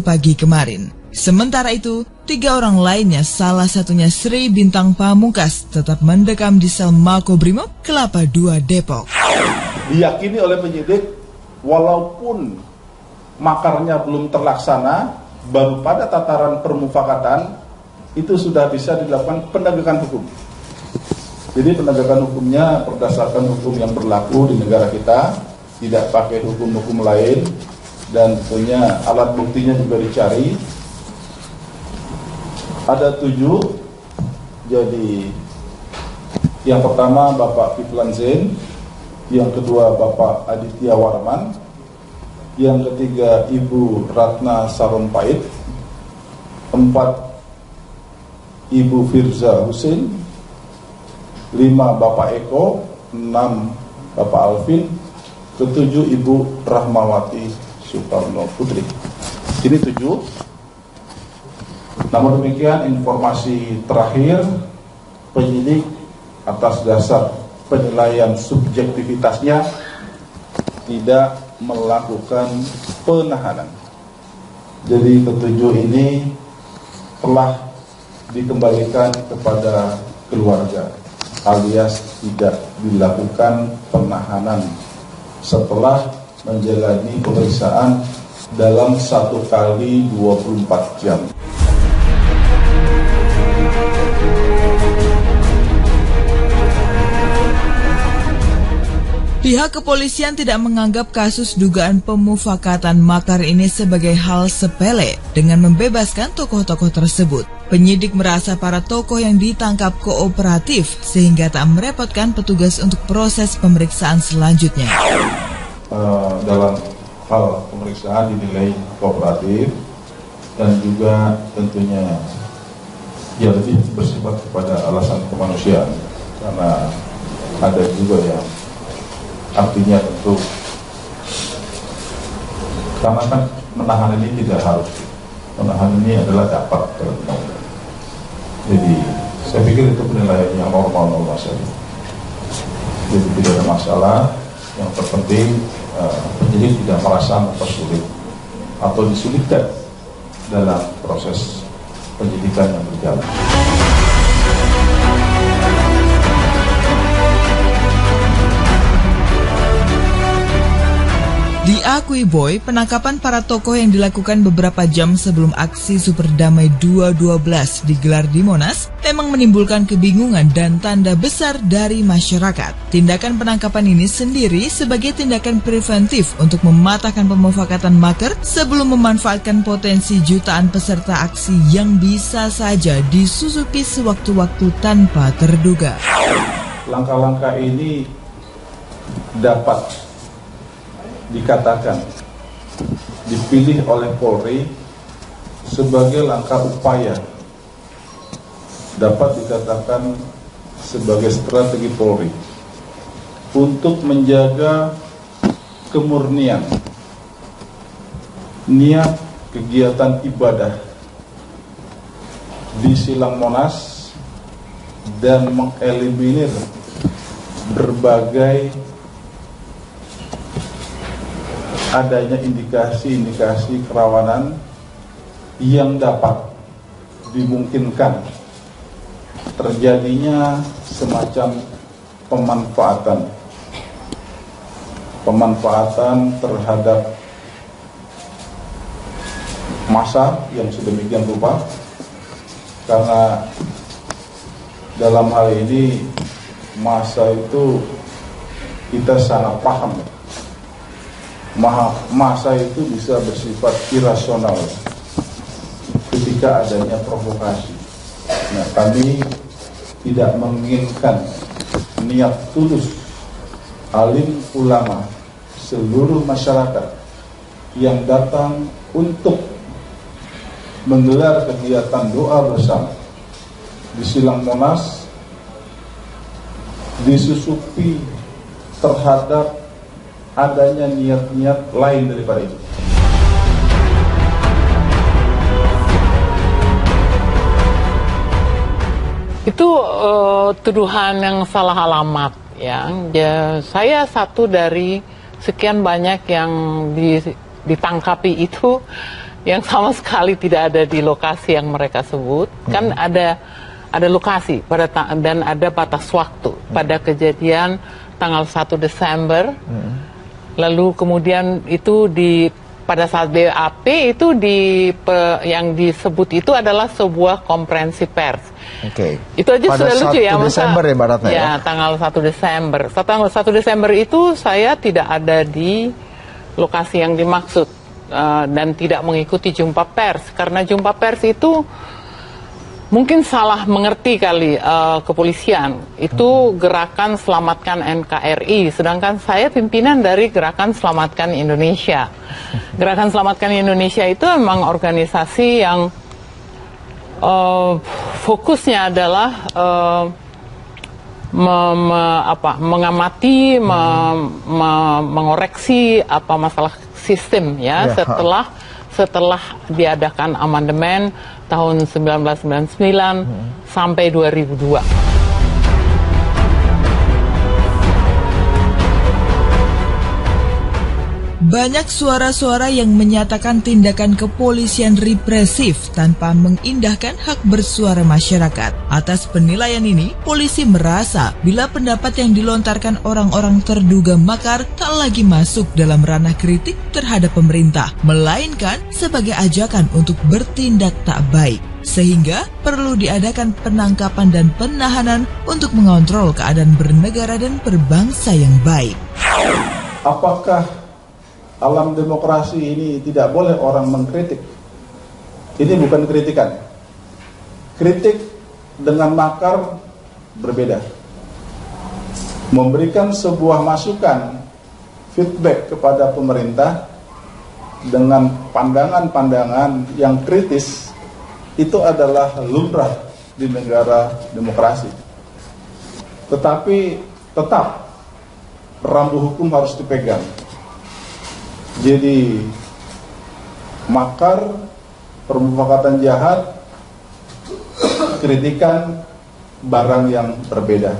pagi kemarin. Sementara itu, 3 orang lainnya, salah satunya Sri Bintang Pamungkas, tetap mendekam di sel Makobrimob Kelapa II Depok. Diyakini oleh penyidik, walaupun makarnya belum terlaksana, baru pada tataran permufakatan itu sudah bisa dilakukan penegakan hukum. Jadi penegakan hukumnya berdasarkan hukum yang berlaku di negara kita, tidak pakai hukum-hukum lain, dan tentunya alat buktinya juga dicari. Ada 7, jadi yang pertama Bapak Kiflan Zain, yang kedua Bapak Aditya Warman, yang ketiga Ibu Ratna Sarumpait, 4 Ibu Firza Husin, 5 Bapak Eko, 6 Bapak Alvin, ke-7 Ibu Rahmawati Sukarno Putri. Ini 7. Namun demikian, informasi terakhir, penyidik atas dasar penilaian subjektivitasnya tidak melakukan penahanan. Jadi ke-7 ini telah dikembalikan kepada keluarga, alias tidak dilakukan penahanan setelah menjalani pemeriksaan dalam 1 kali 24 jam. Pihak kepolisian tidak menganggap kasus dugaan pemufakatan makar ini sebagai hal sepele dengan membebaskan tokoh-tokoh tersebut. Penyidik merasa para tokoh yang ditangkap kooperatif sehingga tak merepotkan petugas untuk proses pemeriksaan selanjutnya. Dalam hal pemeriksaan dinilai kooperatif dan juga tentunya ya lebih bersifat kepada alasan kemanusiaan, karena ada juga yang artinya tentu karena kan menahan ini tidak harus, menahan ini adalah dapat. Jadi saya pikir itu penilaian yang normal saja. Jadi tidak ada masalah. Yang terpenting penyidik tidak merasa mempersulit atau disulitkan dalam proses penyidikan yang berjalan. Diakui Boy, penangkapan para tokoh yang dilakukan beberapa jam sebelum aksi Super Damai 212 digelar di Monas memang menimbulkan kebingungan dan tanda besar dari masyarakat. Tindakan penangkapan ini sendiri sebagai tindakan preventif untuk mematahkan pemufakatan makar sebelum memanfaatkan potensi jutaan peserta aksi yang bisa saja disusupi sewaktu-waktu tanpa terduga. Langkah-langkah ini dapat dikatakan dipilih oleh Polri sebagai langkah upaya, dapat dikatakan sebagai strategi Polri untuk menjaga kemurnian niat kegiatan ibadah di Silang Monas dan mengeliminir berbagai adanya indikasi-indikasi kerawanan yang dapat dimungkinkan terjadinya semacam pemanfaatan terhadap massa yang sedemikian rupa, karena dalam hal ini massa itu kita sangat paham. Massa itu bisa bersifat irasional ketika adanya provokasi. Nah, kami tidak menginginkan niat tulus alim ulama seluruh masyarakat yang datang untuk menggelar kegiatan doa bersama di Silang Monas disusupi terhadap adanya niat-niat lain daripada itu. Itu tuduhan yang salah alamat, ya. Saya satu dari sekian banyak yang ditangkapi itu yang sama sekali tidak ada di lokasi yang mereka sebut. Kan ada lokasi dan ada batas waktu pada kejadian tanggal 1 Desember. Lalu kemudian itu pada saat BAP itu yang disebut itu adalah sebuah konferensi pers. Itu aja pada sudah lucu ya. 1 Desember ya Mbak Ratna ya? Tanggal 1 Desember. Tanggal 1 Desember itu saya tidak ada di lokasi yang dimaksud dan tidak mengikuti jumpa pers. Karena jumpa pers itu mungkin salah mengerti kali kepolisian. Itu gerakan Selamatkan NKRI, sedangkan saya pimpinan dari Gerakan Selamatkan Indonesia. Gerakan Selamatkan Indonesia itu memang organisasi yang fokusnya adalah mengamati, mengoreksi masalah sistem ya, setelah diadakan amandemen tahun 1999 sampai 2002. Banyak suara-suara yang menyatakan tindakan kepolisian represif tanpa mengindahkan hak bersuara masyarakat. Atas penilaian ini, polisi merasa bila pendapat yang dilontarkan orang-orang terduga makar tak lagi masuk dalam ranah kritik terhadap pemerintah, melainkan sebagai ajakan untuk bertindak tak baik. Sehingga perlu diadakan penangkapan dan penahanan untuk mengontrol keadaan bernegara dan berbangsa yang baik. Apakah alam demokrasi ini tidak boleh orang mengkritik? Ini bukan kritikan. Kritik dengan makar berbeda. Memberikan sebuah masukan, feedback kepada pemerintah dengan pandangan-pandangan yang kritis, itu adalah lumrah di negara demokrasi. Tetapi tetap rambu hukum harus dipegang. Jadi makar, permufakatan jahat, kritikan barang yang berbeda.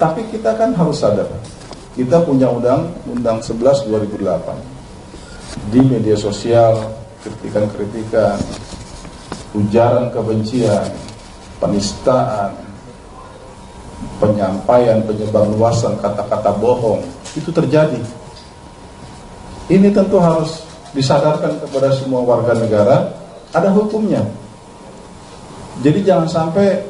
Tapi kita kan harus sadar, kita punya Undang-Undang 11 2008. Di media sosial, kritikan-kritikan, ujaran kebencian, penistaan, penyampaian, penyebarluasan kata-kata bohong, itu terjadi. Ini tentu harus disadarkan kepada semua warga negara, ada hukumnya. Jadi jangan sampai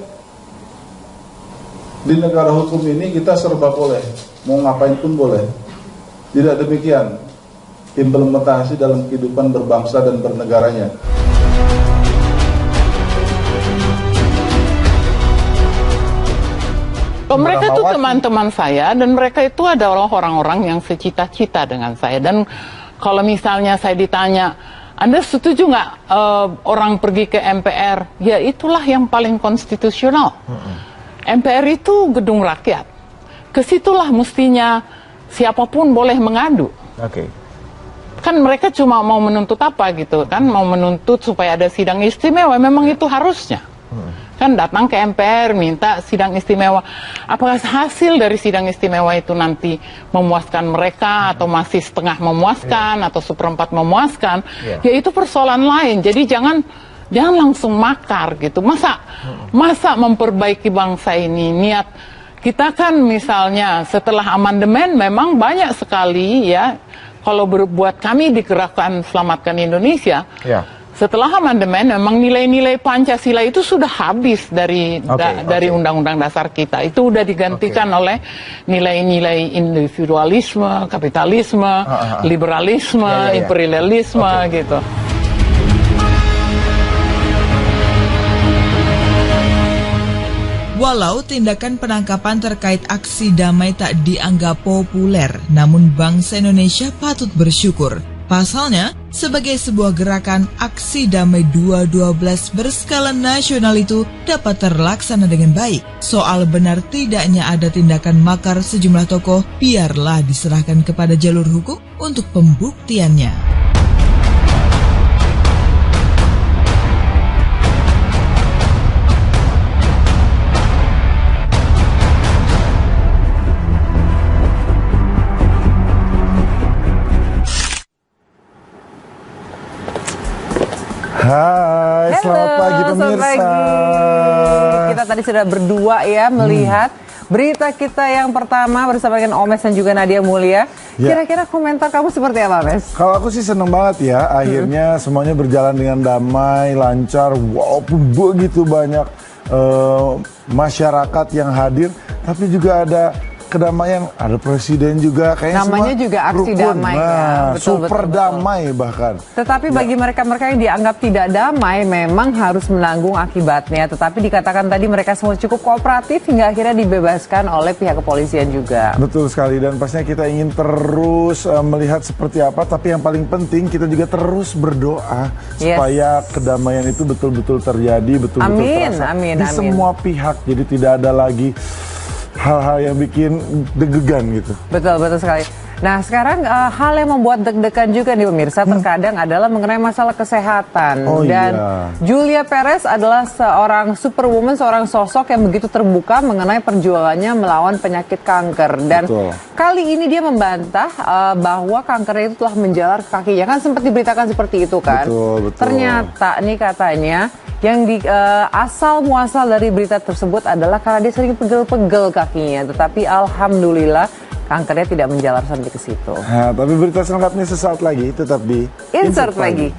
di negara hukum ini kita serba boleh, mau ngapain pun boleh. Tidak demikian implementasi dalam kehidupan berbangsa dan bernegaranya. Mereka itu teman-teman saya dan mereka itu adalah orang-orang yang secita-cita dengan saya. Dan kalau misalnya saya ditanya, Anda setuju nggak orang pergi ke MPR? Ya itulah yang paling konstitusional. MPR itu gedung rakyat. Kesitulah mestinya siapapun boleh mengadu. Kan mereka cuma mau menuntut apa gitu kan? Mau menuntut supaya ada sidang istimewa. Memang itu harusnya. Kan datang ke MPR minta sidang istimewa. Apakah hasil dari sidang istimewa itu nanti memuaskan mereka atau masih setengah memuaskan atau seperempat memuaskan? Ya itu persoalan lain. Jadi jangan langsung makar gitu. Masa memperbaiki bangsa ini niat kita kan misalnya setelah amandemen memang banyak sekali ya. Kalau buat kami di Gerakan Selamatkan Indonesia. Setelah amandemen memang nilai-nilai Pancasila itu sudah habis dari Undang-Undang Dasar kita. Itu sudah digantikan oleh nilai-nilai individualisme, kapitalisme, liberalisme, imperialisme gitu. Walau tindakan penangkapan terkait aksi damai tak dianggap populer, namun bangsa Indonesia patut bersyukur. Pasalnya, sebagai sebuah gerakan, aksi damai 212 berskala nasional itu dapat terlaksana dengan baik. Soal benar tidaknya ada tindakan makar sejumlah tokoh, biarlah diserahkan kepada jalur hukum untuk pembuktiannya. Hai, selamat pagi pemirsa. Kita tadi sudah berdua ya melihat berita kita yang pertama bersama dengan Omes dan juga Nadia Mulya. Kira-kira komentar kamu seperti apa, Omes? Kalau aku sih seneng banget ya, akhirnya semuanya berjalan dengan damai, lancar, walaupun begitu banyak masyarakat yang hadir, tapi juga ada kedamaian, ada presiden juga, kayaknya namanya semua juga aksi rukun. damai ya. Betul, Super betul. damai bahkan. Tetapi bagi mereka-mereka yang dianggap tidak damai memang harus menanggung akibatnya. Tetapi dikatakan tadi mereka semua cukup kooperatif hingga akhirnya dibebaskan oleh pihak kepolisian juga. Betul sekali, dan pastinya kita ingin terus melihat seperti apa, tapi yang paling penting kita juga terus berdoa supaya kedamaian itu betul-betul terjadi, betul-betul terasa di semua pihak. Jadi tidak ada lagi hal-hal yang bikin deg-degan gitu. Betul sekali. Nah sekarang hal yang membuat deg-degan juga nih pemirsa terkadang adalah mengenai masalah kesehatan. Dan Julia Perez adalah seorang superwoman, seorang sosok yang begitu terbuka mengenai perjuangannya melawan penyakit kanker. Dan kali ini dia membantah bahwa kanker itu telah menjalar ke kakinya. Kan sempat diberitakan seperti itu kan. Ternyata nih katanya yang asal muasal dari berita tersebut adalah karena dia sering pegel-pegel kakinya. Tetapi alhamdulillah kankernya tidak menjalar sampai ke situ. Nah, tapi berita selengkapnya sesaat lagi, tetap di Insert lagi.